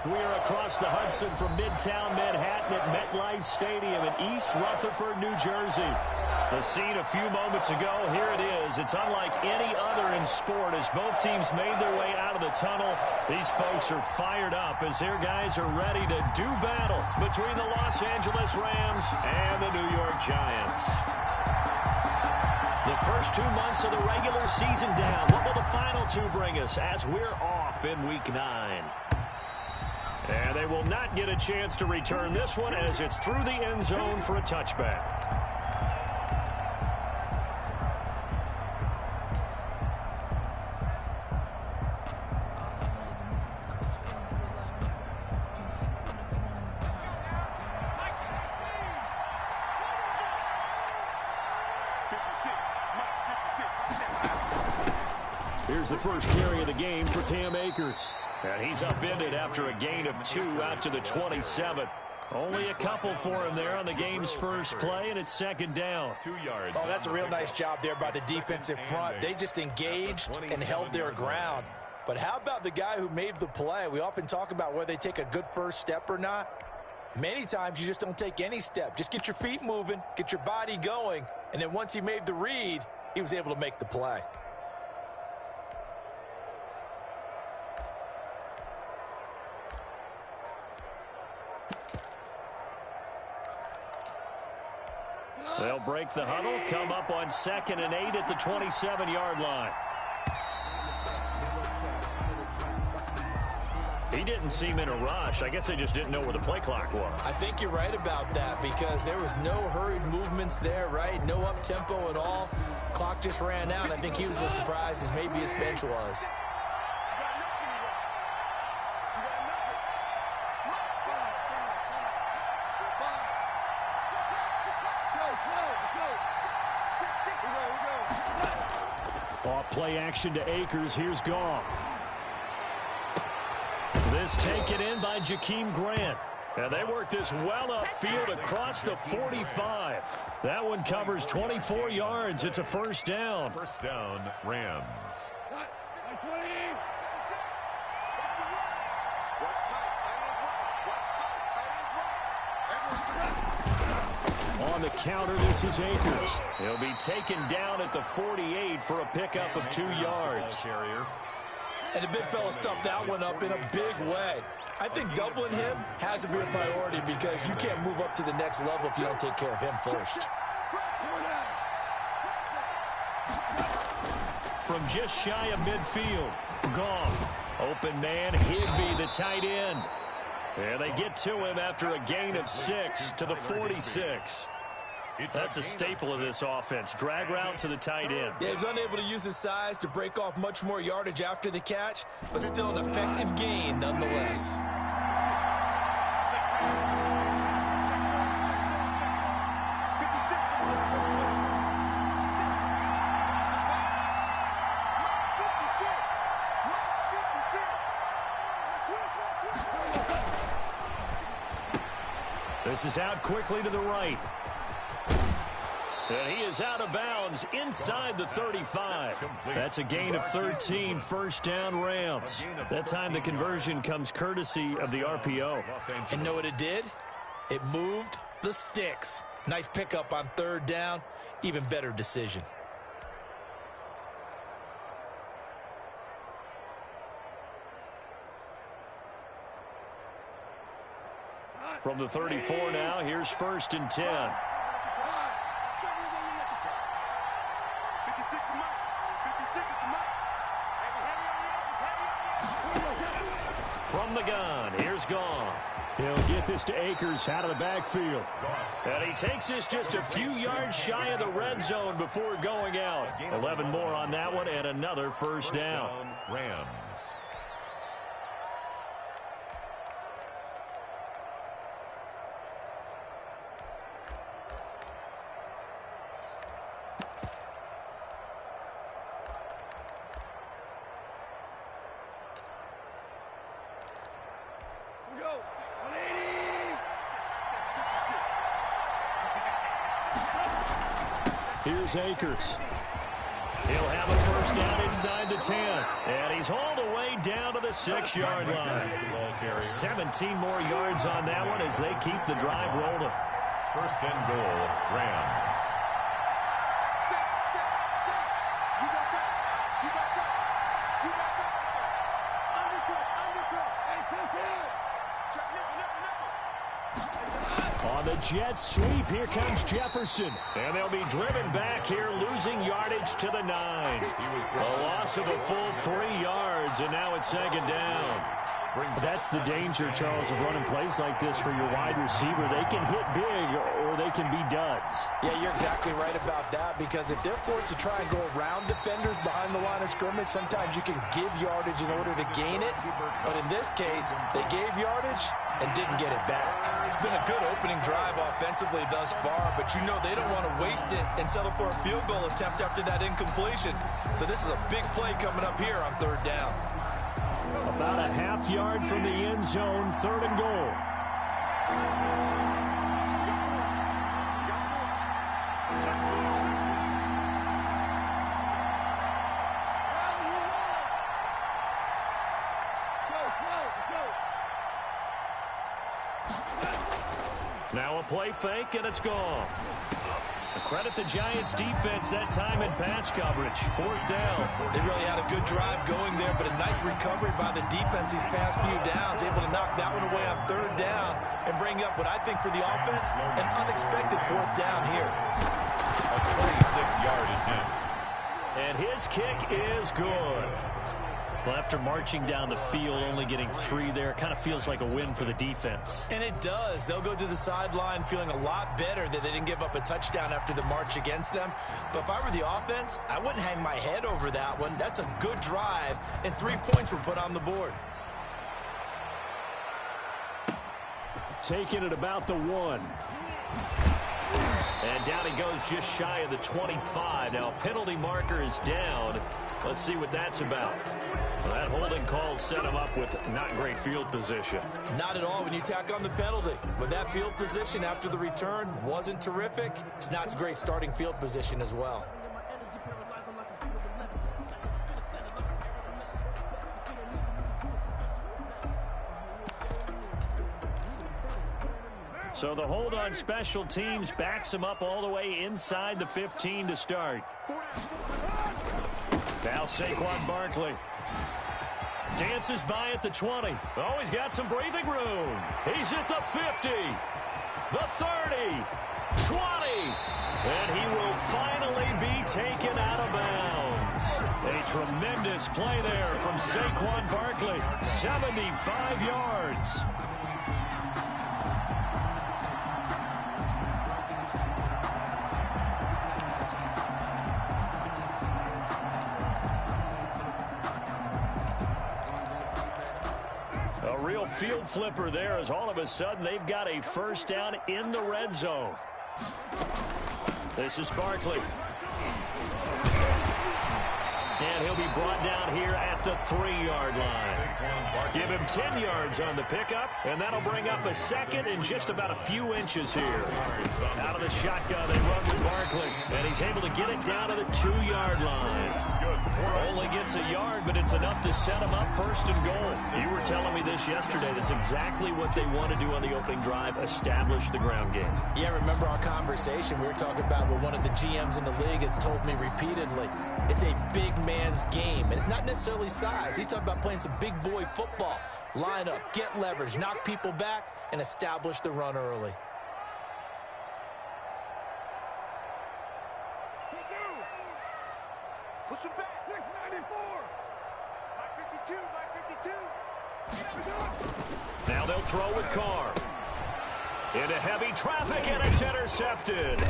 We are across the Hudson from Midtown Manhattan at MetLife Stadium in East Rutherford, New Jersey. The scene a few moments ago, here it is. It's unlike any other in sport as both teams made their way out of the tunnel. These folks are fired up as their guys are ready to do battle between the Los Angeles Rams and the New York Giants. The first 2 months of the regular season down. What will the final two bring us as we're off in Week 9? And they will not get a chance to return this one as it's through the end zone for a touchback. Here's the first carry of the game for Cam Akers. And he's upended after a gain of 2 out to the 27. Only a couple for him there on the game's first play, and it's second down. 2 yards. Oh, that's a real nice job there by the defensive front. They just engaged and held their ground. But how about the guy who made the play? We often talk about whether they take a good first step or not. Many times you just don't take any step. Just get your feet moving, get your body going, and then once he made the read, he was able to make the play. They'll break the huddle, come up on 2nd and 8 at the 27-yard line. He didn't seem in a rush. I guess they just didn't know where the play clock was. I think you're right about that because there was no hurried movements there, right? No up-tempo at all. Clock just ran out. I think he was as surprised as maybe his bench was. Off play action to Akers. Here's Goff. This taken in by Jakeem Grant. And they work this well upfield across the 45. That one covers 24 yards. It's a first down. First down, Rams. On the counter, this is Akers. He'll be taken down at the 48 for a pickup of 2 yards. And the big fella stuffed that one up in a big way. I think doubling him has to be a priority because you can't move up to the next level if you don't take care of him first. From just shy of midfield, Goff. Open man, Higbee, the tight end. And they get to him after a gain of 6 to the 46. That's a staple of this offense. Drag route to the tight end. Yeah, he was unable to use his size to break off much more yardage after the catch, but still an effective gain nonetheless. This is out quickly to the right. And he is out of bounds inside the 35. That's a gain of 13, first down Rams. That time the conversion comes courtesy of the RPO. And know what it did? It moved the sticks. Nice pickup on 3rd down. Even better decision. From the 34 now, here's 1st and 10. From the gun, here's Goff. He'll get this to Akers out of the backfield. And he takes this just a few yards shy of the red zone before going out. 11 more on that one and another first down. Rams. Here's Akers. He'll have a first down inside the 10. And he's hauled away down to the 6-yard line. 17 more yards on that one as they keep the drive rolling. First and goal, Rams. On the jet sweep, here comes Jefferson. And they'll be driven back here, losing yardage to the 9. A loss of a full 3 yards, and now it's second down. That's the danger, Charles, of running plays like this for your wide receiver. They can hit big or they can be duds. Yeah, you're exactly right about that, because if they're forced to try and go around defenders behind the line of scrimmage, sometimes you can give yardage in order to gain it. But in this case, they gave yardage and didn't get it back. It's been a good opening drive offensively thus far, but you know they don't want to waste it and settle for a field goal attempt after that incompletion. So this is a big play coming up here on third down. About a half yard from the end zone, third and goal. Now a play fake, and it's gone. Credit the Giants defense that time in pass coverage. Fourth down. They really had a good drive going there, but a nice recovery by the defense these past few downs, able to knock that one away on third down and bring up what I think for the offense, an unexpected fourth down here. A 26-yard attempt. And his kick is good. Well, after marching down the field, only getting 3 there, kind of feels like a win for the defense. And it does. They'll go to the sideline feeling a lot better that they didn't give up a touchdown after the march against them. But if I were the offense, I wouldn't hang my head over that one. That's a good drive, and 3 points were put on the board. Taking it about the 1. And down he goes just shy of the 25. Now, penalty marker is down. Let's see what that's about. Well, that holding call set him up with not great field position. Not at all when you tack on the penalty. But that field position after the return wasn't terrific. It's not a great starting field position as well. So the hold on special teams backs him up all the way inside the 15 to start. Now Saquon Barkley dances by at the 20. Oh, he's got some breathing room. He's at the 50, the 30, 20, and he will finally be taken out of bounds. A tremendous play there from Saquon Barkley, 75 yards. Field flipper there as all of a sudden they've got a first down in the red zone. This is Barkley. And he'll be brought down here at the 3-yard line. Give him 10 yards on the pickup, and that'll bring up a second in just about a few inches here. Out of the shotgun, they run with Barkley, and he's able to get it down to the 2-yard line. Only gets a yard, but it's enough to set him up first and goal. You were telling me this yesterday. That's exactly what they want to do on the opening drive, establish the ground game. Yeah, remember our conversation. We were talking about what one of the GMs in the league has told me repeatedly. It's a big man's game, and it's not necessarily size. He's talking about playing some big boy football. Line up, get leverage, knock people back, and establish the run early. Push him back, 694. 552, 552. Now they'll throw with Carr. Into heavy traffic, and it's intercepted.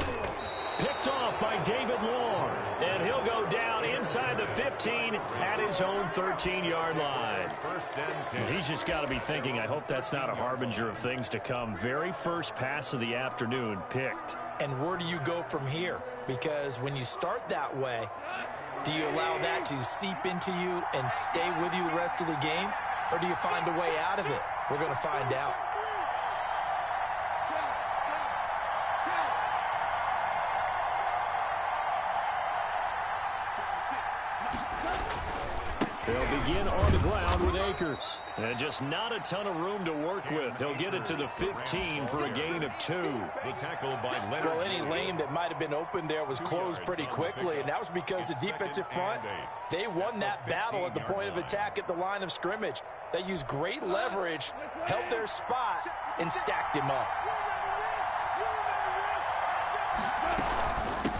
Picked off by David Long. And he'll go down inside the 15 at his own 13-yard line. He's just got to be thinking, I hope that's not a harbinger of things to come. Very first pass of the afternoon picked. And where do you go from here? Because when you start that way, do you allow that to seep into you and stay with you the rest of the game? Or do you find a way out of it? We're going to find out. They'll begin on the ground with Akers. And just not a ton of room to work with. He'll get it to the 15 for a gain of 2. The tackle by Leonard. Well, any lane that might have been open there was closed pretty quickly, and that was because the defensive front, they won that battle at the point of attack at the line of scrimmage. They used great leverage, held their spot, and stacked him up.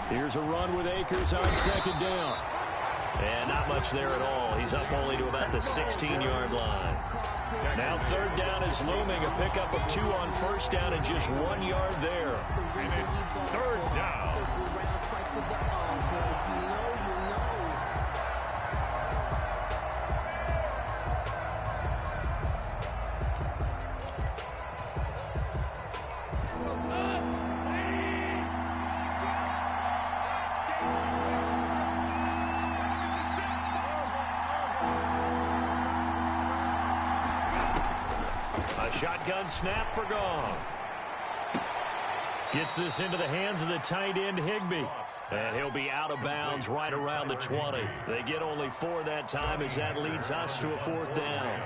Here's a run with Akers on 2nd down. And not much there at all. He's up only to about the 16-yard line. Now 3rd down is looming. A pickup of 2 on 1st down and just 1 yard there. And it's 3rd down. Shotgun snap for Goff. Gets this into the hands of the tight end, Higbee. And he'll be out of bounds right around the 20. They get only 4 that time as that leads us to a 4th down.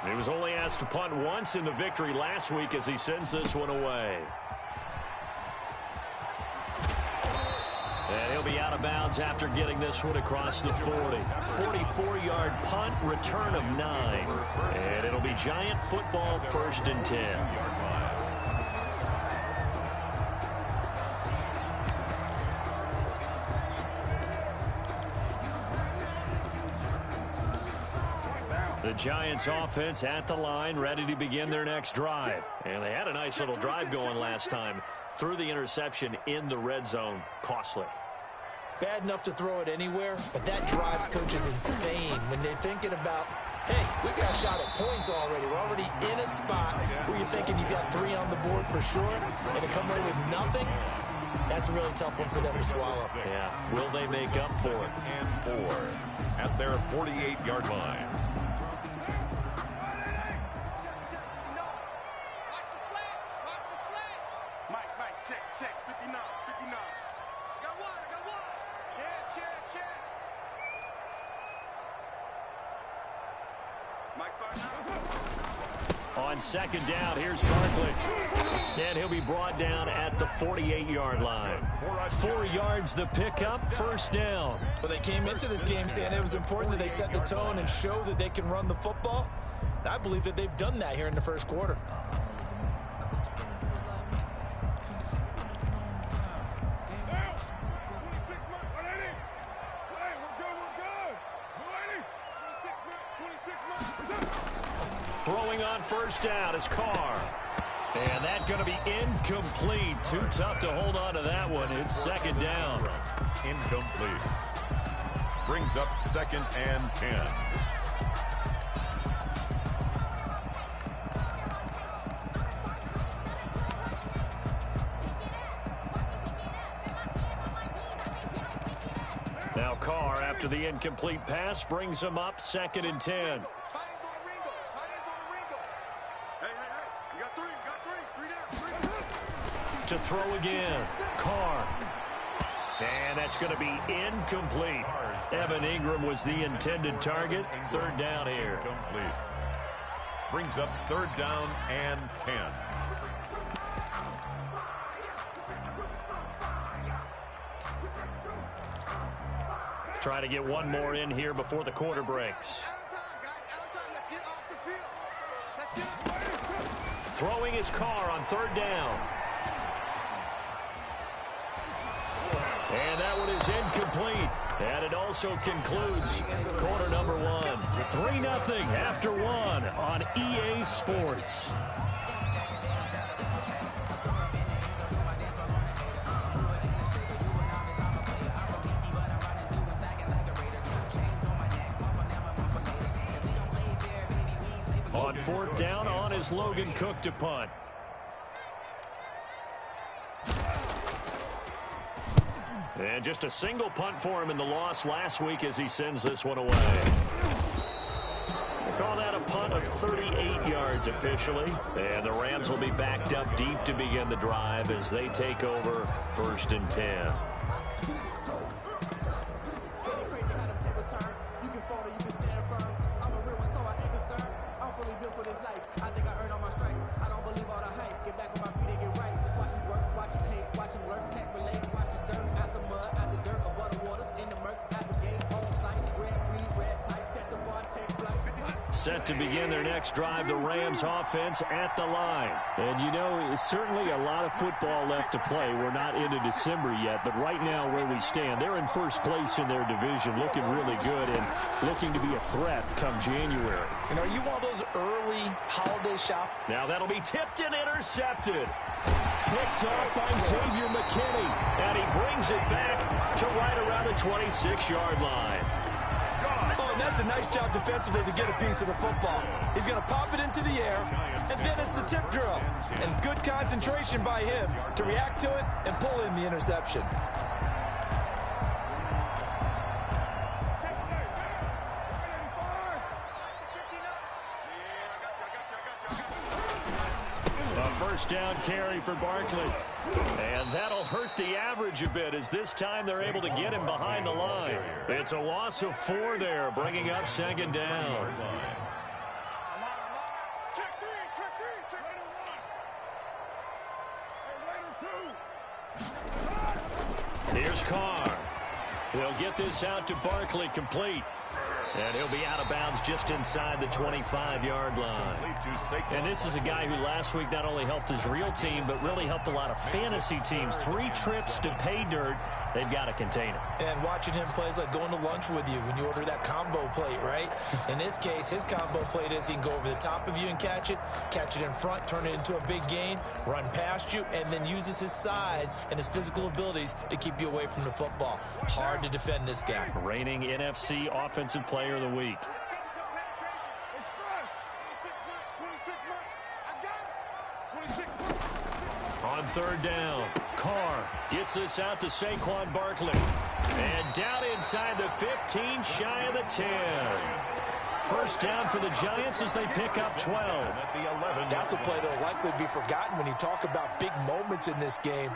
He was only asked to punt once in the victory last week as he sends this one away. And he'll be out of bounds after getting this one across the 40. 44-yard punt, return of 9. And it'll be Giant football, 1st and 10. The Giants offense at the line, ready to begin their next drive. And they had a nice little drive going last time. Threw the interception in the red zone. Costly. Bad enough to throw it anywhere, but that drives coaches insane when they're thinking about, hey, we got a shot at points already. We're already in a spot where you're thinking you got 3 on the board for sure, and to come away with nothing, that's a really tough one for them to swallow. Yeah, will they make up for it? And 4 at their 48-yard line. Check, 59. I got one. Check. Mike's firing. On 2nd down, here's Barkley. And he'll be brought down at the 48-yard line. 4 yards the pickup, 1st down. Well, they came into this game saying it was important that they set the tone and show that they can run the football. I believe that they've done that here in the 1st quarter. Throwing on 1st down is Carr. And that's going to be incomplete. Too tough to hold on to that one. It's 2nd down. Incomplete. Brings up 2nd and 10. Now Carr, after the incomplete pass, brings him up 2nd and 10. To throw again, Carr. And that's going to be incomplete. Evan Ingram was the intended target. 3rd down here. Complete. Brings up 3rd down and 10. Try to get one more in here before the quarter breaks. Throwing his Carr on 3rd down. And that one is incomplete. And it also concludes quarter number 1. 3-0 after 1 on EA Sports. On 4th down, on is Logan Cook to punt. And just a single punt for him in the loss last week as he sends this one away. They call that a punt of 38 yards officially. And the Rams will be backed up deep to begin the drive as they take over 1st and 10. Crazy how them tables turn. You can fold or you can stand firm. I'm a real one, so I ain't concerned. I'm fully built for this life. I think I earned all my stripes. I don't believe all the hype. Get back on my feet and get right. Watch him work, watch him hate, watch him lurk, can't relate. Watch him stir out the mud, out the dirt, above the waters, in the murks, at the game, on sight. Red, green, red, tight, set the bar, take flight. Set to begin their next drive, the Rams offense at the line. And you know, it's certainly a lot of football left to play. We're not into December yet, but right now where we stand, they're in first place in their division, looking really good and looking to be a threat come January. And are you one of those early holiday shop? Now that'll be tipped and intercepted. Picked off by Xavier McKinney, and he brings it back to right around the 26-yard line. Oh, and that's a nice job defensively to get a piece of the football. He's going to pop it into the air, and then it's the tip drill. And good concentration by him to react to it and pull in the interception. A first down carry for Barkley. And that'll hurt the average a bit as this time they're able to get him behind the line. It's a loss of 4 there, bringing up second down. Here's Carr. He'll get this out to Barkley, complete. And he'll be out of bounds just inside the 25-yard line. And this is a guy who last week not only helped his real team, but really helped a lot of fantasy teams. 3 trips to pay dirt. They've got to contain him. And watching him play is like going to lunch with you when you order that combo plate, right? In this case, his combo plate is he can go over the top of you and catch it in front, turn it into a big gain, run past you, and then uses his size and his physical abilities to keep you away from the football. Hard to defend this guy. Reigning NFC Offensive Player of the Week. On third down, Carr gets this out to Saquon Barkley. And down inside the 15, shy of the 10. First down for the Giants as they pick up 12. That's a play that will likely be forgotten when you talk about big moments in this game.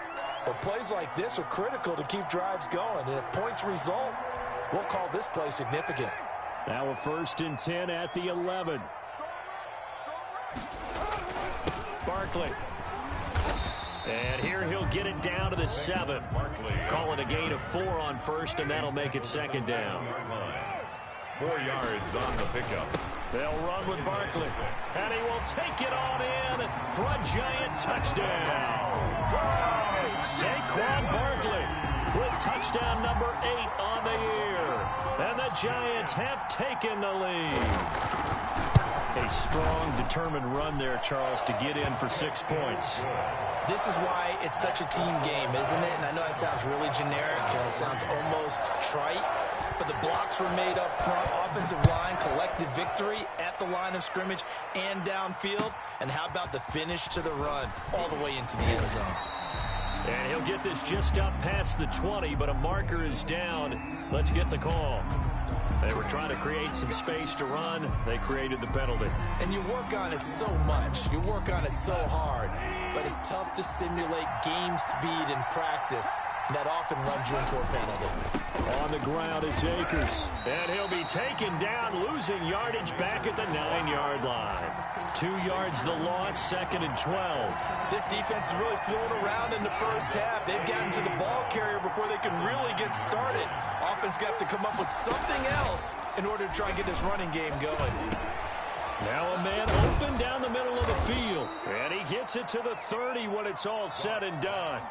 But plays like this are critical to keep drives going. And if points result, we'll call this play significant. Now a 1st and 10 at the 11. Barkley. And here he'll get it down to the 7. Call it a gain of 4 on first, and that'll make it second down. 4 yards on the pickup. They'll run with Barkley. And he will take it on in for a Giant touchdown. Saquon Barkley with touchdown number 8 on the year. And the Giants have taken the lead. A strong, determined run there, Charles, to get in for 6 points. This is why it's such a team game, isn't it? And I know that sounds really generic, and it sounds almost trite, but the blocks were made up front. Offensive line, collective victory at the line of scrimmage and downfield. And how about the finish to the run all the way into the end zone? And he'll get this just up past the 20, but a marker is down. Let's get the call. They were trying to create some space to run. They created the penalty. And you work on it so much. You work on it so hard. But it's tough to simulate game speed in practice. That often runs you into a penalty. On the ground, it's Akers. And he'll be taken down, losing yardage back at the 9-yard line. 2 yards the loss, 2nd and 12. This defense is really flown around in the first half. They've gotten to the ball carrier before they can really get started. Offense got to come up with something else in order to try and get this running game going. Now a man open down the middle of the field. And he gets it to the 30 when it's all said and done.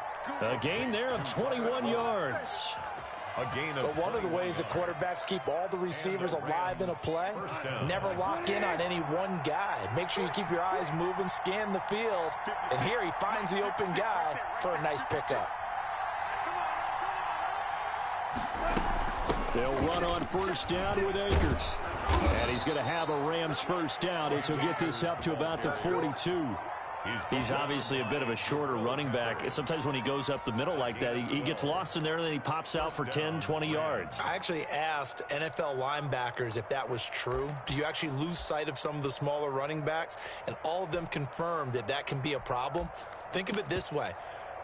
A gain there of 21 yards. But one of the ways that quarterbacks keep all the receivers alive in a play, never lock in on any one guy. Make sure you keep your eyes moving, scan the field. And here he finds the open guy for a nice pickup. They'll run on first down with Akers. And he's going to have a Rams first down as he'll get this up to about the 42. He's obviously a bit of a shorter running back. Sometimes when he goes up the middle like that, he gets lost in there and then he pops out for 10, 20 yards. I actually asked NFL linebackers if that was true. Do you actually lose sight of some of the smaller running backs? And all of them confirmed that that can be a problem. Think of it this way.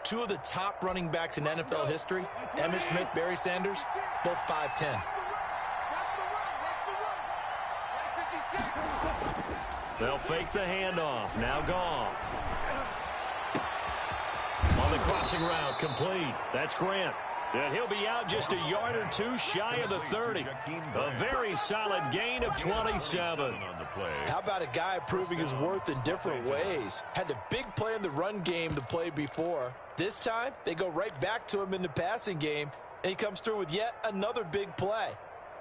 Two of the top running backs in NFL history, Emmitt Smith, Barry Sanders, both 5'10". They'll fake the handoff. Now Goff. On the crossing route, complete. That's Grant. And he'll be out just a yard or two shy of the 30. A very solid gain of 27. How about a guy proving his worth in different ways? Had a big play in the run game the play before. This time, they go right back to him in the passing game, and he comes through with yet another big play.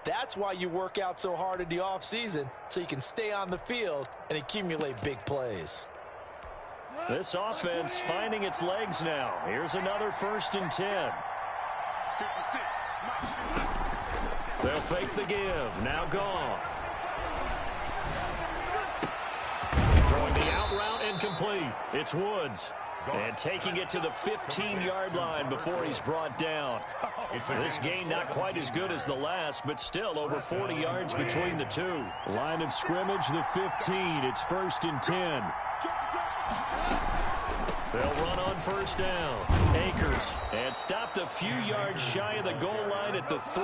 That's why you work out so hard in the offseason, so you can stay on the field and accumulate big plays. This offense finding its legs now. Here's another 1st and 10. 56. They'll fake the give. Now Goff. Throwing the out route incomplete. It's Woods. And taking it to the 15-yard line before he's brought down. This gain not quite as good as the last, but still over 40 yards between the two. Line of scrimmage, the 15. It's 1st and 10. They'll run on 1st down. Akers. And stopped a few yards shy of the goal line at the 3.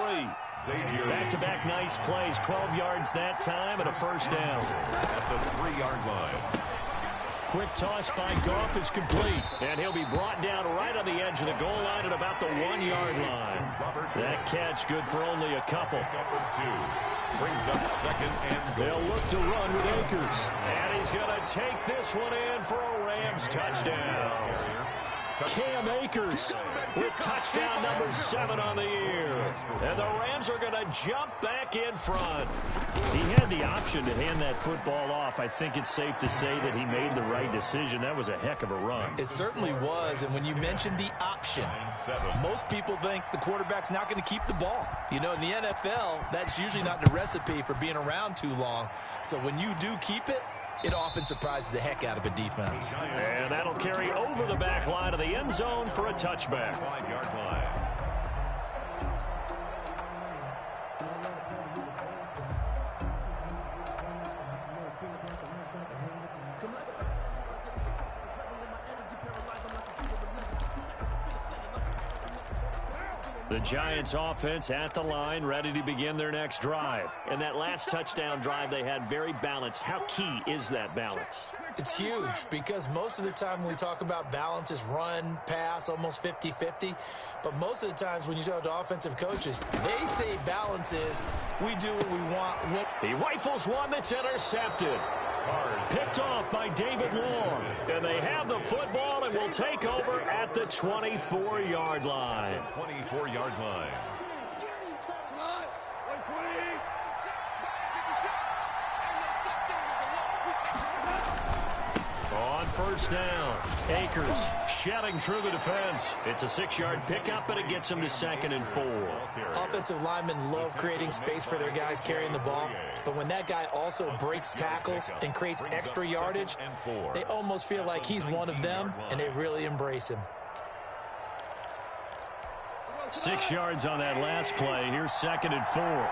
Back-to-back nice plays. 12 yards that time and a 1st down. At the 3-yard line. Quick toss by Goff is complete. And he'll be brought down right on the edge of the goal line at about the 1-yard line. That catch good for only a couple. Number 2 brings up 2nd and goal. They'll look to run with Akers. And he's going to take this one in for a Rams touchdown. Cam Akers with touchdown number 7 on the year. And the Rams are going to jump back in front. He had the option to hand that football off. I think it's safe to say that he made the right decision. That was a heck of a run. It certainly was. And when you mentioned the option, most people think the quarterback's not going to keep the ball. You know, in the NFL, that's usually not the recipe for being around too long. So when you do keep it, it often surprises the heck out of a defense. And that'll carry over the back line of the end zone for a touchback. 5-yard line. The Giants offense at the line, ready to begin their next drive. And that last touchdown drive they had very balanced. How key is that balance? It's huge because most of the time when we talk about balance is run, pass, almost 50-50. But most of the times when you talk to offensive coaches, they say balance is we do what we want. He rifles one that's intercepted. Picked off by David Long. And they have the football and will take over at the 24-yard line. 24-yard line. On 1st down, Akers shedding through the defense. It's a 6-yard pickup, but it gets him to 2nd and 4. Offensive linemen love creating space for their guys carrying the ball. But when that guy also breaks tackles and creates extra yardage, they almost feel like he's one of them, and they really embrace him. 6 yards on that last play. Here's 2nd and 4.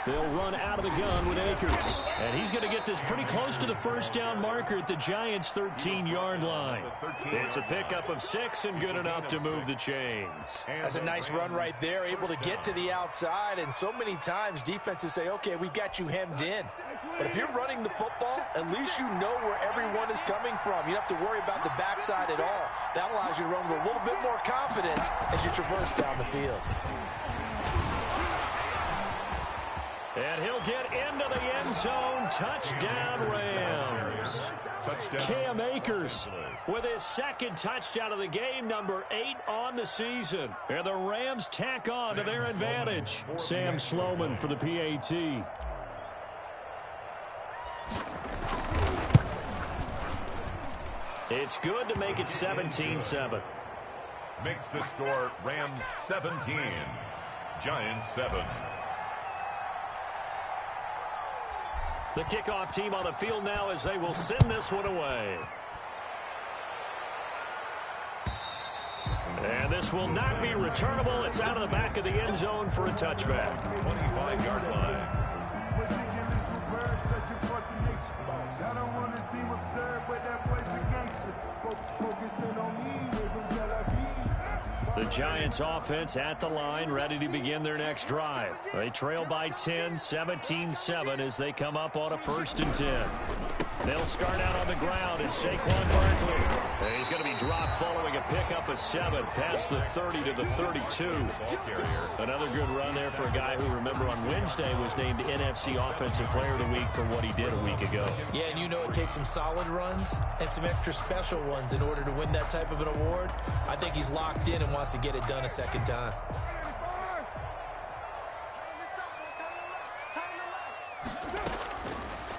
They'll run out of the gun with Akers. And he's going to get this pretty close to the 1st down marker at the Giants' 13-yard line. It's a pickup of 6 and good enough to move the chains. That's a nice run right there, able to get to the outside. And so many times defenses say, okay, we've got you hemmed in. But if you're running the football, at least you know where everyone is coming from. You don't have to worry about the backside at all. That allows you to run with a little bit more confidence as you traverse down the field. And he'll get into the end zone. Touchdown, Rams. Cam Akers with his 2nd touchdown of the game, number 8 on the season. And the Rams tack on to their advantage. Sam Sloman for the PAT. It's good to make it 17-7. Makes the score Rams 17, Giants 7. The kickoff team on the field now as they will send this one away. And this will not be returnable. It's out of the back of the end zone for a touchback. 25-yard line. The Giants offense at the line, ready to begin their next drive. They trail by 10, 17-7 as they come up on a 1st and 10. They'll start out on the ground, and Saquon Barkley. He's going to be dropped following a pickup of 7 past the 30 to the 32. Another good run there for a guy who, remember, on Wednesday was named NFC Offensive Player of the Week for what he did a week ago. Yeah, and you know it takes some solid runs and some extra special ones in order to win that type of an award. I think he's locked in and wants to get it done a second time.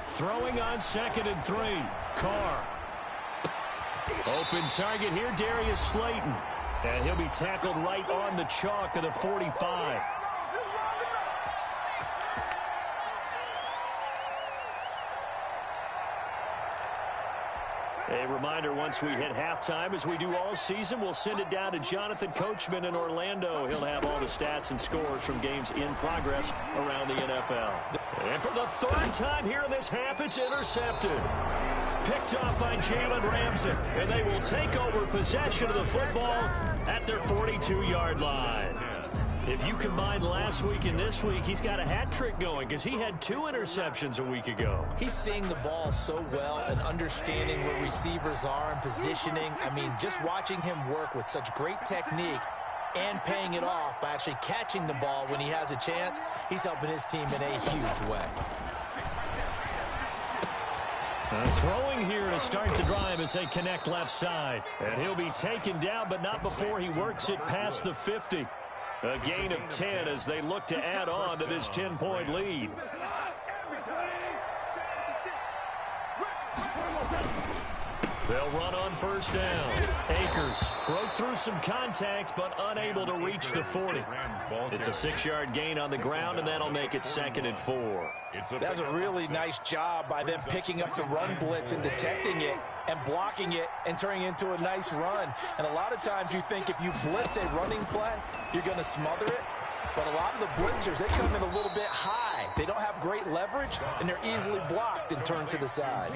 Throwing on 2nd and 3. Carr. Open target here, Darius Slayton. And he'll be tackled right on the chalk of the 45. A reminder, once we hit halftime, as we do all season, we'll send it down to Jonathan Coachman in Orlando. He'll have all the stats and scores from games in progress around the NFL. And for the 3rd time here in this half, it's intercepted. Picked off by Jalen Ramsey, and they will take over possession of the football at their 42-yard line. If you combine last week and this week, he's got a hat trick going because he had 2 interceptions a week ago. He's seeing the ball so well and understanding where receivers are and positioning. I mean, just watching him work with such great technique and paying it off by actually catching the ball when he has a chance, he's helping his team in a huge way. Throwing here to start the drive as they connect left side. And he'll be taken down, but not before he works it past the 50. A gain of 10 as they look to add on to this 10-point lead. They'll run on 1st down. Akers broke through some contact, but unable to reach the 40. It's a 6-yard gain on the ground, and that'll make it 2nd and 4. That's a really nice job by them picking up the run blitz and detecting it and blocking it and turning it into a nice run. And a lot of times you think if you blitz a running play, you're going to smother it. But a lot of the blitzers, they come in a little bit high. They don't have great leverage, and they're easily blocked and turned to the side.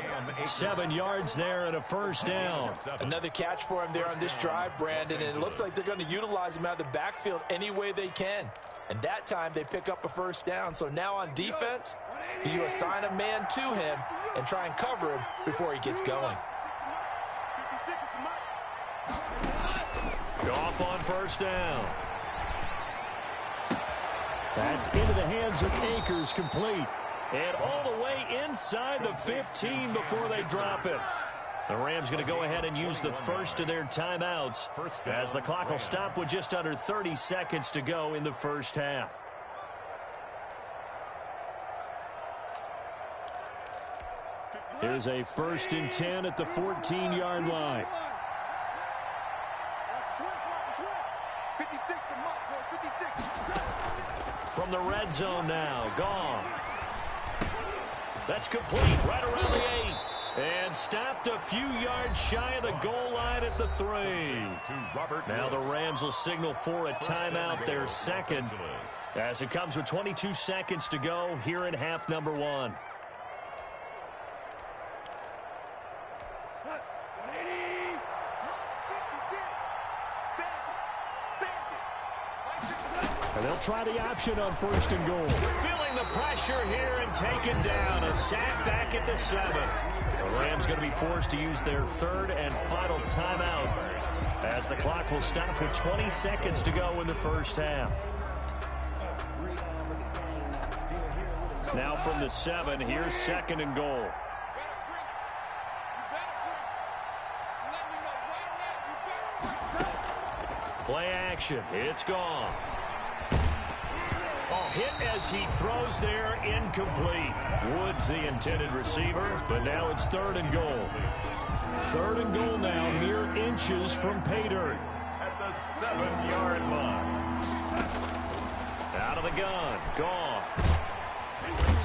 7 yards there and a 1st down. Another catch for him there on this drive, Brandon, and it looks like they're going to utilize him out of the backfield any way they can. And that time they pick up a 1st down. So now on defense, do you assign a man to him and try and cover him before he gets going? Goff on 1st down. That's into the hands of Akers, complete. And all the way inside the 15 before they drop it. The Rams going to go ahead and use the first of their timeouts as the clock will stop with just under 30 seconds to go in the 1st half. Here's a 1st and 10 at the 14-yard line. From the red zone now, Goff. That's complete right around the 8. And stopped a few yards shy of the goal line at the 3. Now the Rams will signal for a timeout, their 2nd, as it comes with 22 seconds to go here in half number 1. And they'll try the option on 1st and goal. Feeling the pressure here and taken down. A sack back at the 7. The Rams going to be forced to use their 3rd and final timeout as the clock will stop with 20 seconds to go in the 1st half. Now from the 7, here's 2nd and goal. Play action. It's Goff. Hit as he throws there, incomplete. Woods the intended receiver, but now it's 3rd and goal. 3rd and goal now, mere inches from pay dirt. At the 7-yard line. Out of the gun, Goff.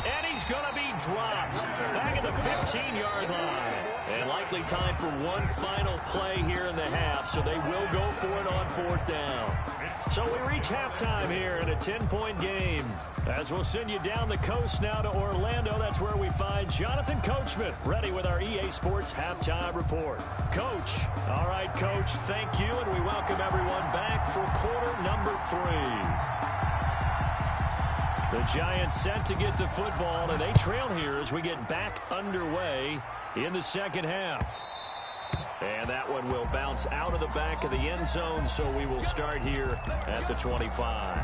And he's going to be dropped back at the 15-yard line. And likely time for one final play here in the half. so they will go for it on 4th down. So we reach halftime here in a 10-point game. As we'll send you down the coast now to Orlando, that's where we find Jonathan Coachman, ready with our EA Sports Halftime Report. Coach. All right, Coach, thank you, and we welcome everyone back for quarter number 3. The Giants set to get the football, and they trail here as we get back underway in the second half. And that one will bounce out of the back of the end zone, so we will start here at the 25.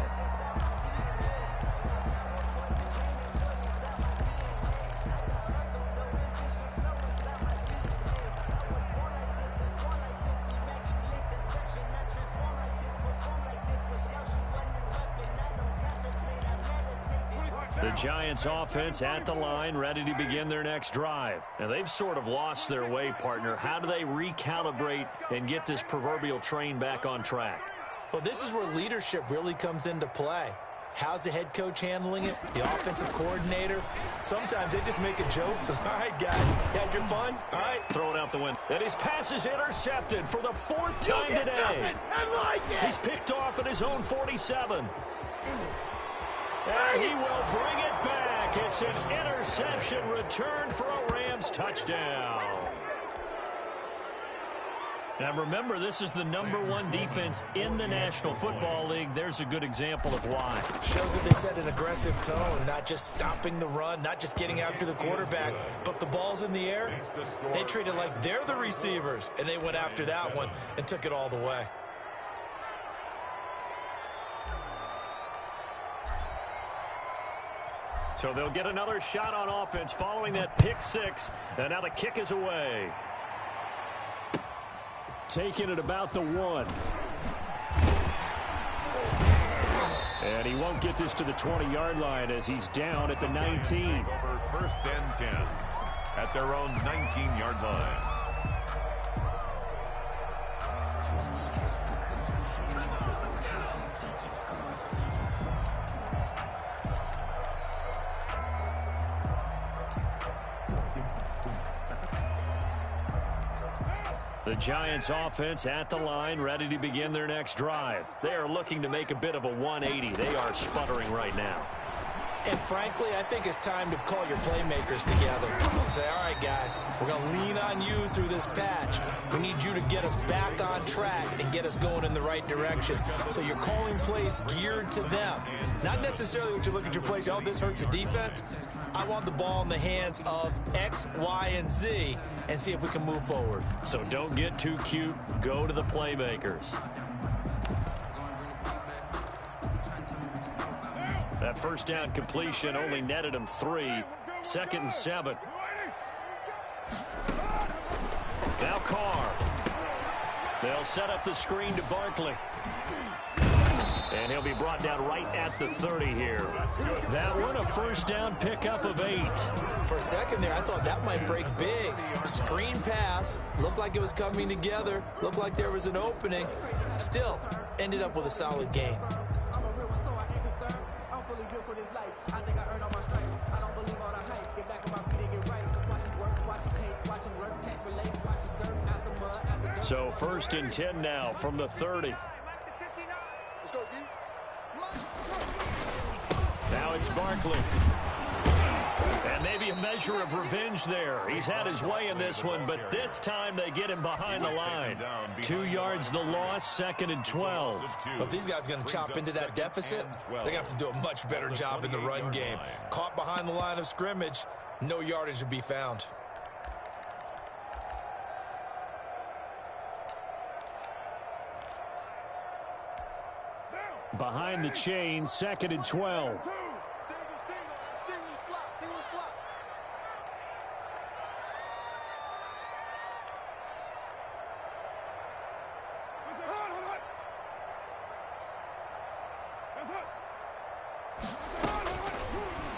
The Giants offense at the line, ready to begin their next drive. Now, they've sort of lost their way, partner. How do they recalibrate and get this proverbial train back on track? Well, this is where leadership really comes into play. How's the head coach handling it? The offensive coordinator? Sometimes they just make a joke. All right, guys, had your fun? All right. Throw it out the window. And his pass is intercepted for the 4th time today. He's picked off at his own 47. And he will bring it back. It's an interception returned for a Rams touchdown. Now remember, this is the #1 defense in the National Football League. There's a good example of why. Shows that they set an aggressive tone, not just stopping the run, not just getting after the quarterback, but the ball's in the air. They treat it like they're the receivers, and they went after that one and took it all the way. So they'll get another shot on offense following that pick 6. And now the kick is away. Taking it about the 1. And he won't get this to the 20-yard line as he's down at the 19. Over 1st and 10 at their own 19-yard line. The Giants offense at the line, ready to begin their next drive. They are looking to make a bit of a 180. They are sputtering right now. And frankly, I think it's time to call your playmakers together and say, all right, guys, we're going to lean on you through this patch. We need you to get us back on track and get us going in the right direction. So you're calling plays geared to them. Not necessarily what you look at your plays, oh, this hurts the defense. I want the ball in the hands of X, Y, and Z and see if we can move forward. So don't get too cute. Go to the playmakers. That first down completion only netted him 3. 2nd and 7. Now Carr. They'll set up the screen to Barkley. And he'll be brought down right at the 30 here. That one, a first down pickup of 8. For a second there, I thought that might break big. Screen pass. Looked like it was coming together. Looked like there was an opening. Still, ended up with a solid gain. So 1st and 10 now from the 30. Now it's Barkley. And maybe a measure of revenge there. He's had his way in this one, but this time they get him behind the line. 2 yards the loss, 2nd and 12. But these guys are going to chop into that deficit. They're going to have to do a much better job in the run game. Caught behind the line of scrimmage, no yardage to be found. Behind the chain, 2nd and 12.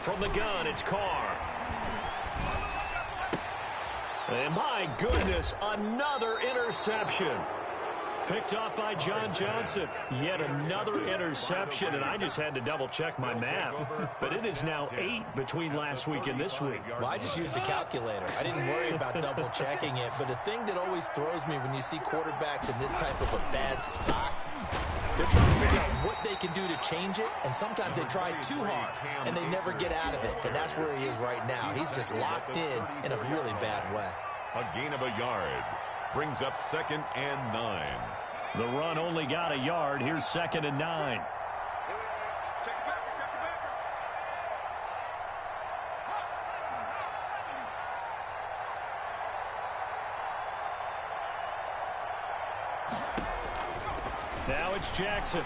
From the gun, it's Carr. And my goodness, another interception. Picked off by John Johnson. Yet another interception, and I just had to double-check my math. But it is now 8 between last week and this week. Well, I just used a calculator. I didn't worry about double-checking it. But the thing that always throws me when you see quarterbacks in this type of a bad spot, they're trying to figure out what they can do to change it, and sometimes they try too hard, and they never get out of it. And that's where he is right now. He's just locked in a really bad way. A gain of a yard. Brings up 2nd and 9. The run only got a yard. Here's 2nd and 9. Now it's Jackson.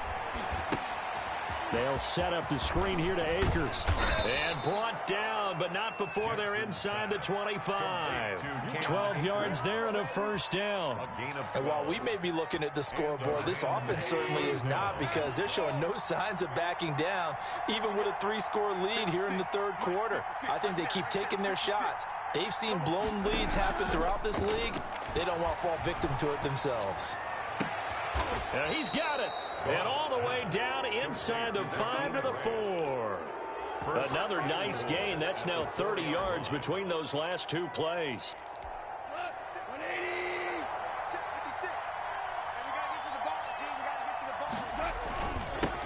They'll set up the screen here to Akers. And brought down, but not before they're inside the 25. 12 yards there and a first down. And while we may be looking at the scoreboard, this offense certainly is not, because they're showing no signs of backing down, even with a 3-score lead here in the third quarter. I think they keep taking their shots. They've seen blown leads happen throughout this league. They don't want to fall victim to it themselves. He's got it. And all the way down inside the 5 to the 4. Another nice gain. That's now 30 yards between those last two plays.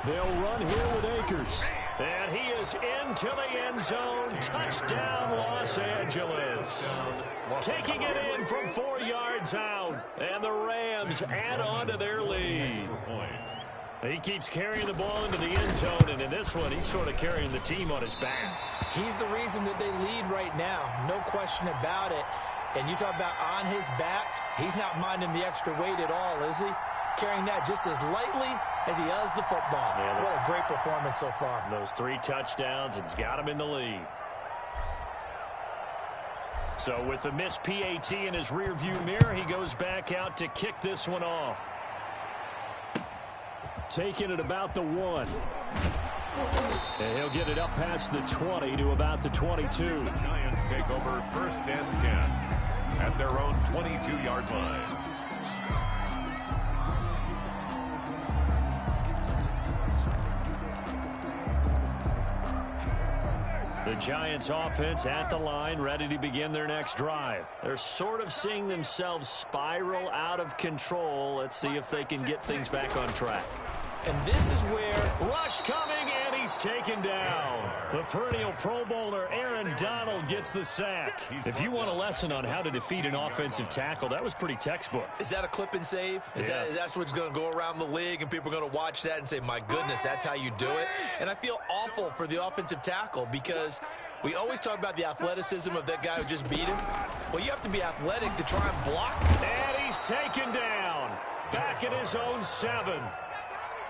They'll run here with Akers. And he is into the end zone. Touchdown, Los Angeles. Taking it in from 4 yards out. And the Rams add on to their lead. He keeps carrying the ball into the end zone, and in this one, he's sort of carrying the team on his back. He's the reason that they lead right now, no question about it. And you talk about on his back, he's not minding the extra weight at all, is he? Carrying that just as lightly as he does the football. Yeah, what a great performance so far. Those 3 touchdowns, it's got him in the lead. So with the missed PAT in his rearview mirror, he goes back out to kick this one off. Taking it about the 1. And he'll get it up past the 20 to about the 22. The Giants take over 1st and 10 at their own 22-yard line. The Giants offense at the line, ready to begin their next drive. They're sort of seeing themselves spiral out of control. Let's see if they can get things back on track. And this is where rush coming, and he's taken down. The perennial Pro Bowler Aaron Donald gets the sack. If you want a lesson on how to defeat an offensive tackle, that was pretty textbook. Is that a clip and save? That's what's going to go around the league, and people are going to watch that and say, my goodness, that's how you do it? And I feel awful for the offensive tackle, because we always talk about the athleticism of that guy who just beat him. Well, you have to be athletic to try and block. And he's taken down. Back at his own 7.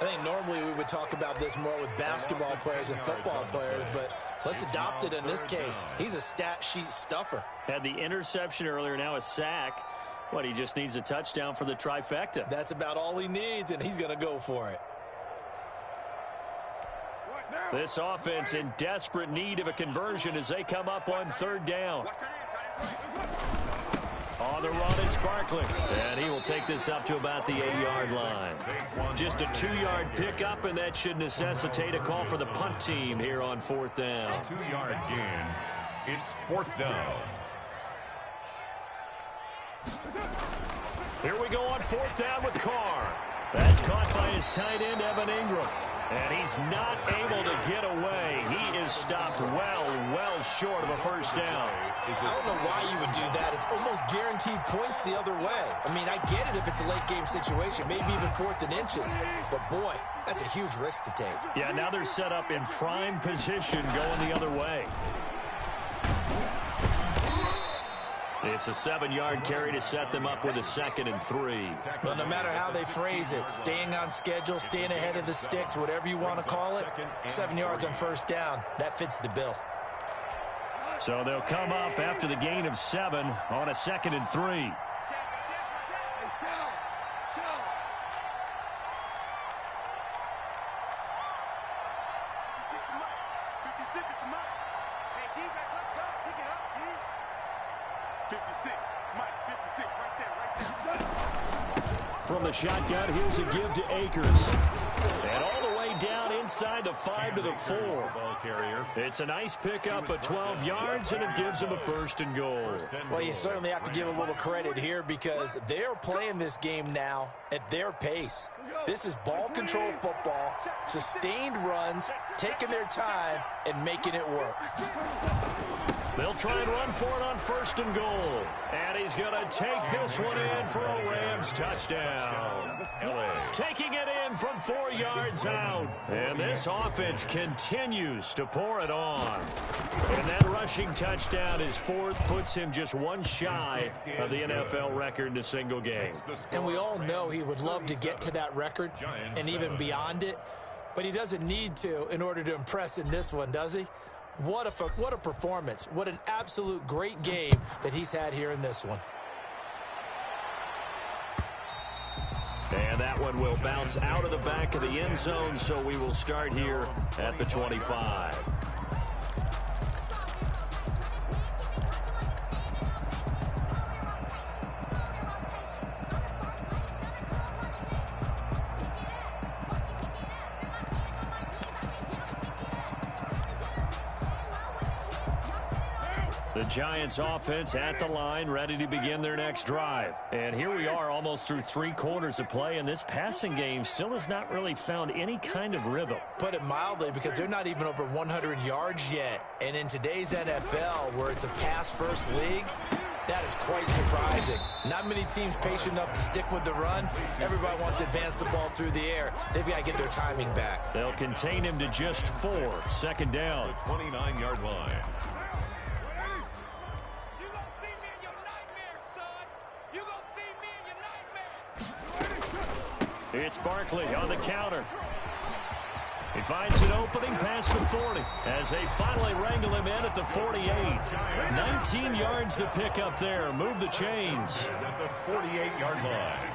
I think normally we would talk about this more with basketball players and football players, but let's adopt it in this case. He's a stat sheet stuffer. Had the interception earlier, now a sack. He just needs a touchdown for the trifecta. That's about all he needs, and he's going to go for it. This offense in desperate need of a conversion as they come up on 3rd down. On the run, it's Barkley. And he will take this up to about the 8-yard line. Just a 2-yard pickup, and that should necessitate a call for the punt team here on 4th down. 2-yard gain. It's 4th down. Here we go on 4th down with Carr. That's caught by his tight end, Evan Ingram. And he's not able to get away. He is stopped well short of a first down. I don't know why you would do that. It's almost guaranteed points the other way. I mean, I get it if it's a late game situation, maybe even 4th and inches. But, boy, that's a huge risk to take. Yeah, now they're set up in prime position going the other way. It's a 7-yard carry to set them up with a 2nd and 3. Well, no matter how they phrase it, staying on schedule, staying ahead of the sticks, whatever you want to call it, 7 yards on 1st down, that fits the bill. So they'll come up after the gain of 7 on a 2nd and 3. from the shotgun. Here's a give to Akers. And all the way down inside the 5 to the 4. Ball carrier. It's a nice pickup of 12 yards, and it gives them a 1st and goal. Well, you certainly have to give a little credit here because they're playing this game now at their pace. This is ball control football, sustained runs, taking their time, and making it work. They'll try and run for it on 1st and goal. And he's going to take this one in for a Rams touchdown. Taking it in from 4 yards out. And this offense continues to pour it on. And that rushing touchdown, his 4th, puts him just one shy of the NFL record in a single game. And we all know he would love to get to that record and even beyond it. But he doesn't need to in order to impress in this one, does he? What a performance. What an absolute great game that he's had here in this one. And that one will bounce out of the back of the end zone, so we will start here at the 25. The Giants offense at the line, ready to begin their next drive. And here we are almost through 3 quarters of play, and this passing game still has not really found any kind of rhythm. Put it mildly, because they're not even over 100 yards yet. And in today's NFL, where it's a pass-first league, that is quite surprising. Not many teams patient enough to stick with the run. Everybody wants to advance the ball through the air. They've got to get their timing back. They'll contain him to just 4. 2nd down. The 29-yard line. It's Barkley on the counter. He finds an opening past the 40 as they finally wrangle him in at the 48. 19 yards to pick up there. Move the chains. At the 48-yard line.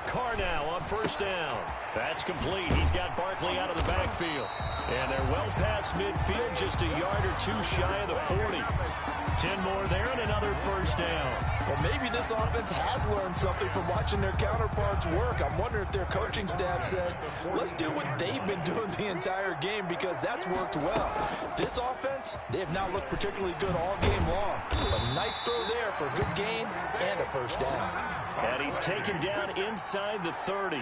Carr now on 1st down. That's complete. He's got Barkley out of the backfield. And they're well past midfield, just a yard or 2 shy of the 40. 10 more there and another 1st down. Well, maybe this offense has learned something from watching their counterparts work. I'm wondering if their coaching staff said, let's do what they've been doing the entire game, because that's worked well. This offense, they have not looked particularly good all game long. A nice throw there for a good gain and a 1st down. And he's taken down inside the 30.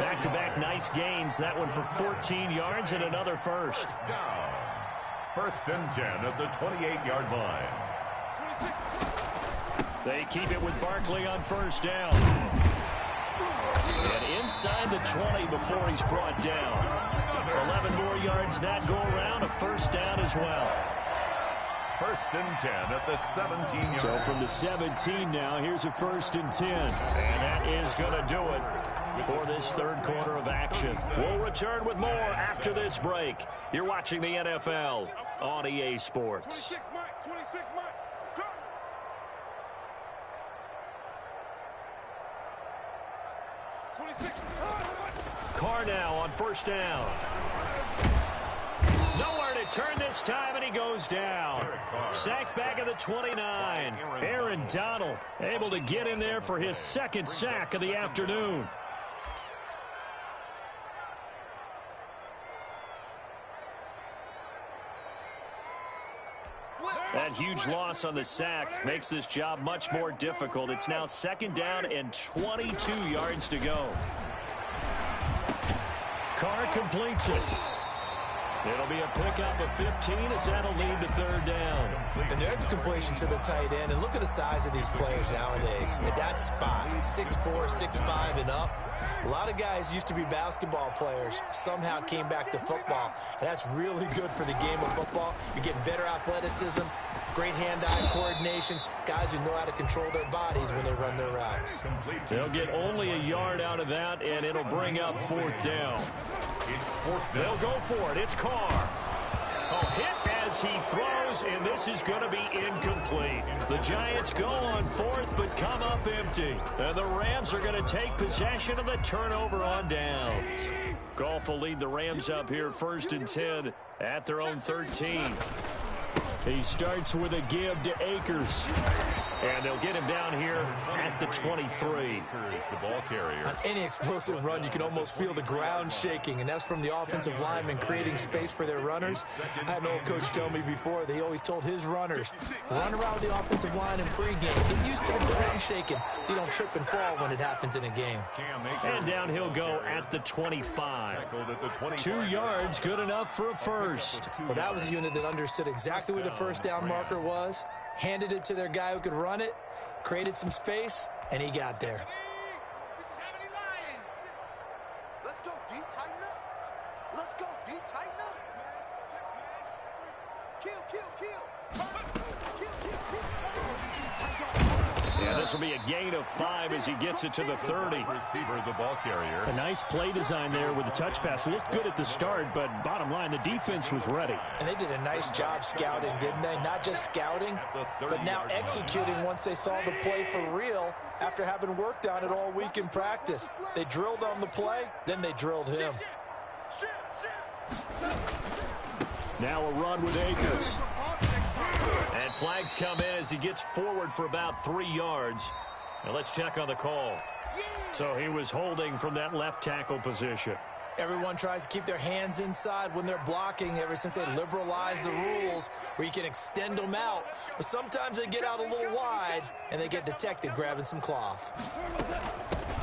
Back-to-back nice gains. That one for 14 yards and another 1st. Down. 1st and 10 at the 28-yard line. They keep it with Barkley on 1st down. And inside the 20 before he's brought down. 11 more yards that go around. A 1st down as well. 1st and 10 at the 17-yard. So from the 17 now, here's a 1st and 10. And that is going to do it for this 3rd quarter of action. We'll return with more after this break. You're watching the NFL on EA Sports. 26 Mike. Go. 26. Carr now on 1st down. Nowhere to turn this time, and he goes down. Sacked back at the 29. Aaron Donald able to get in there for his 2nd sack of the afternoon. That huge loss on the sack makes this job much more difficult. It's now 2nd down and 22 yards to go. Carr completes it. It'll be a pickup of 15 as that'll lead to 3rd down. And there's a completion to the tight end. And look at the size of these players nowadays. At that spot, 6'4", 6'5", and up. A lot of guys used to be basketball players, somehow came back to football. And that's really good for the game of football. You're getting better athleticism, great hand-eye coordination, guys who know how to control their bodies when they run their routes. They'll get only a yard out of that, and it'll bring up 4th down. They'll go for it. It's Carr. Hit as he throws, and this is going to be incomplete. The Giants go on 4th, but come up empty. And the Rams are going to take possession of the turnover on downs. Goff will lead the Rams up here 1st and 10 at their own 13. He starts with a give to Akers. And they'll get him down here at the 23. Akers, the ball carrier. On any explosive run, you can almost feel the ground shaking, and that's from the offensive linemen creating space for their runners. I had an old coach tell me before, they always told his runners, run around with the offensive line in pregame. Get used to the ground shaking so you don't trip and fall when it happens in a game. And down he'll go at the 25. 2 yards, good enough for a first. Well, that was a unit that understood exactly where the first down marker was, handed it to their guy who could run it, created some space, and he got there. Let's go deep, tighten up. Let's go deep, tighten up. Kill, kill, kill. Kill, kill, kill. Yeah, this will be a gain of 5 as he gets it to the 30. Receiver, the ball carrier. A nice play design there with the touch pass. Looked good at the start, but bottom line, the defense was ready. And they did a nice job scouting, didn't they? Not just scouting, but now executing once they saw the play for real after having worked on it all week in practice. They drilled on the play, then they drilled him. Now a run with Akers. And flags come in as he gets forward for about 3 yards. Now let's check on the call. So he was holding from that left tackle position. Everyone tries to keep their hands inside when they're blocking ever since they liberalized the rules where you can extend them out. But sometimes they get out a little wide and they get detected grabbing some cloth.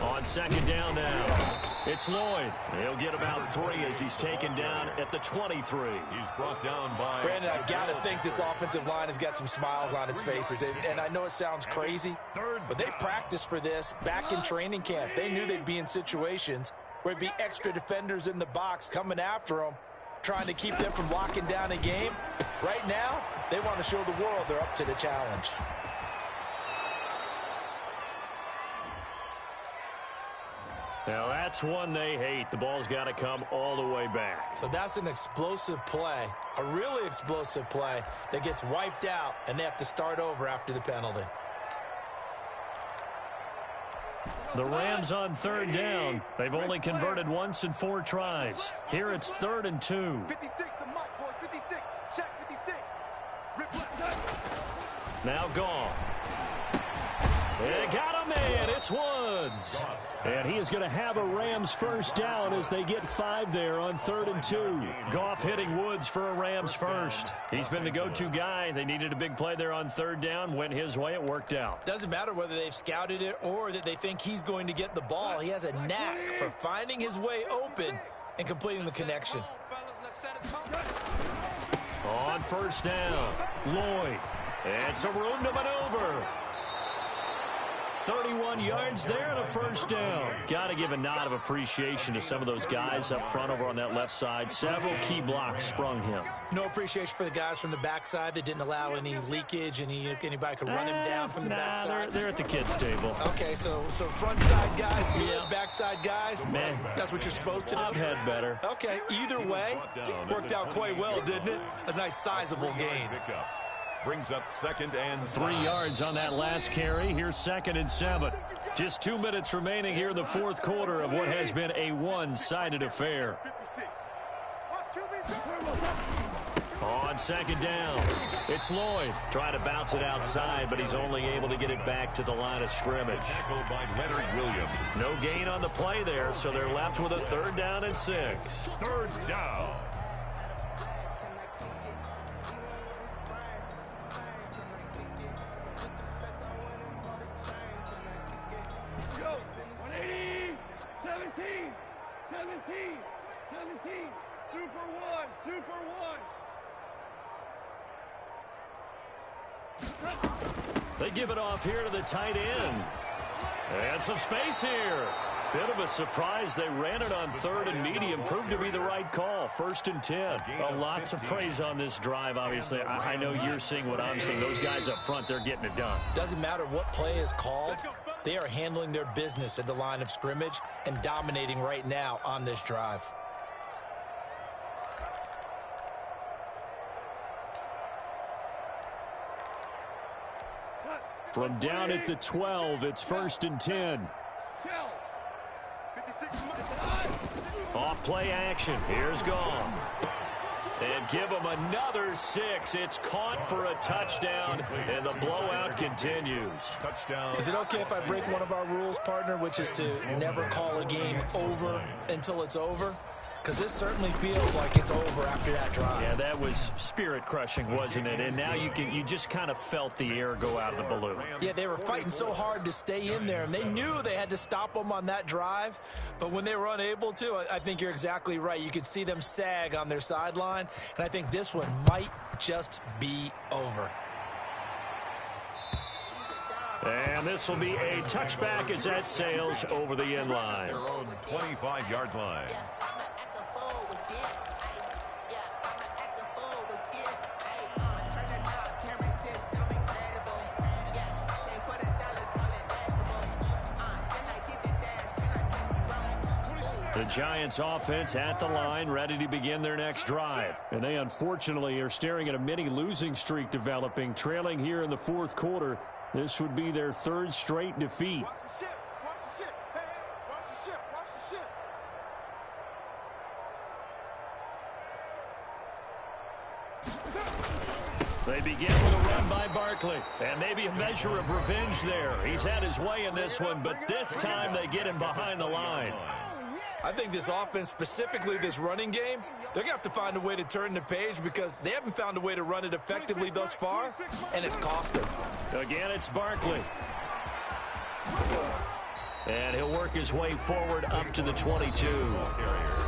On second down now, it's Lloyd. He'll get about 3 as he's taken down at the 23. He's brought down by... Brandon, I've got to think this offensive line has got some smiles on its faces. And I know it sounds crazy, but they practiced for this back in training camp. They knew they'd be in situations where it'd be extra defenders in the box coming after them, trying to keep them from locking down a game. Right now, they want to show the world they're up to the challenge. Now that's one they hate. The ball's got to come all the way back. So that's an explosive play, a really explosive play that gets wiped out, and they have to start over after the penalty. The Rams on third down. They've only converted once in 4 tries. Here it's 3rd and 2. 56, the mic, boys. 56. Check 56. Now gone. They got a man. It's Woods. And he is going to have a Rams first down as they get 5 there on 3rd and 2. Goff hitting Woods for a Rams first. He's been the go-to guy. They needed a big play there on 3rd down. Went his way. It worked out. Doesn't matter whether they've scouted it or that they think he's going to get the ball. He has a knack for finding his way open and completing the connection. On first down, Lloyd. And some room to maneuver. 31 yards there and a first down. Got to give a nod of appreciation to some of those guys up front over on that left side. Several key blocks sprung him. No appreciation for the guys from the backside that didn't allow any leakage, anybody could run him down from the backside. They're at the kids' table. Okay, so front side guys, backside guys, man, that's what you're supposed to do. I've had better. Okay, either way, worked out quite well, didn't it? A nice sizable gain. Brings up 2nd and 3 yards on that last carry. Here's 2nd and 7. Just 2 minutes remaining here in the 4th quarter of what has been a one-sided affair. 56. On 2nd down, it's Lloyd. Trying to bounce it outside, but he's only able to get it back to the line of scrimmage. Tackled by Leonard Williams. No gain on the play there, so they're left with a 3rd down and 6. 3rd down. Super one. They give it off here to the tight end. And some space here. Bit of a surprise. They ran it on 3rd and medium. Proved to be the right call. 1st and 10. Well, lots of praise on this drive, obviously. I know you're seeing what I'm seeing. Those guys up front, they're getting it done. Doesn't matter what play is called. They are handling their business at the line of scrimmage and dominating right now on this drive. From down at the 12, it's 1st and 10. Off play action. Here's Goff. And give them another 6. It's caught for a touchdown, and the blowout continues. Touchdown. Is it okay if I break one of our rules, partner, which is to never call a game over until it's over? Because this certainly feels like it's over after that drive. Yeah, that was spirit-crushing, wasn't it? And now you just kind of felt the air go out of the balloon. Yeah, they were fighting so hard to stay in there, and they knew they had to stop them on that drive. But when they were unable to, I think you're exactly right. You could see them sag on their sideline, and I think this one might just be over. And this will be a touchback as that sails over the end line. Their own 25-yard line. The Giants offense at the line, ready to begin their next drive. And they unfortunately are staring at a mini losing streak developing, trailing here in the fourth quarter. This would be their 3rd straight defeat. Watch the ship. Watch the ship. Hey, watch the ship. Watch the ship. They begin with a run by Barkley, and maybe a measure of revenge there. He's had his way in this one, but this time they get him behind the line. I think this offense, specifically this running game, they're going to have to find a way to turn the page because they haven't found a way to run it effectively thus far, and it's cost them. Again, it's Barkley. And he'll work his way forward up to the 22.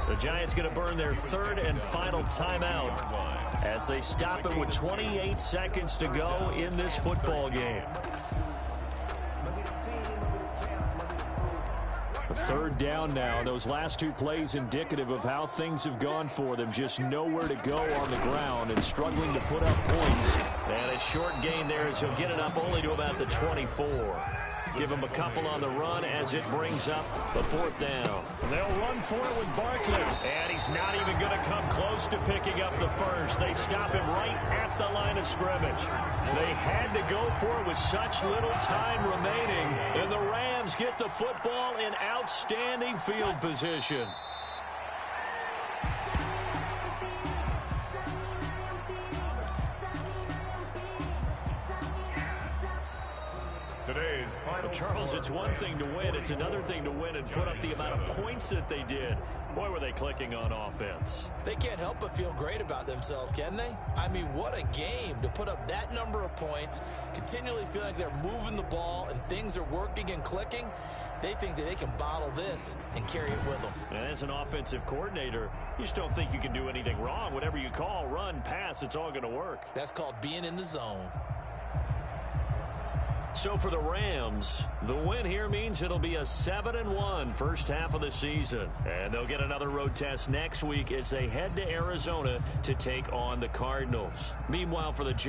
The Giants going to burn their 3rd and final timeout as they stop it with 28 seconds to go in this football game. A 3rd down now. Those last 2 plays indicative of how things have gone for them. Just nowhere to go on the ground and struggling to put up points. And a short gain there as he'll get it up only to about the 24. Give him a couple on the run as it brings up the 4th down. They'll run for it with Barkley. And he's not even going to come close to picking up the 1st. They stop him right at the line of scrimmage. They had to go for it with such little time remaining. And the Rams get the football in outstanding field position. Today's final Charles, it's one thing to win. It's another thing to win and put up the amount of points that they did. Boy, were they clicking on offense. They can't help but feel great about themselves, can they? I mean, what a game to put up that number of points, continually feel like they're moving the ball and things are working and clicking. They think that they can bottle this and carry it with them. And as an offensive coordinator, you just don't think you can do anything wrong. Whatever you call, run, pass, it's all going to work. That's called being in the zone. So for the Rams, the win here means it'll be a 7-1 first half of the season. And they'll get another road test next week as they head to Arizona to take on the Cardinals. Meanwhile, for the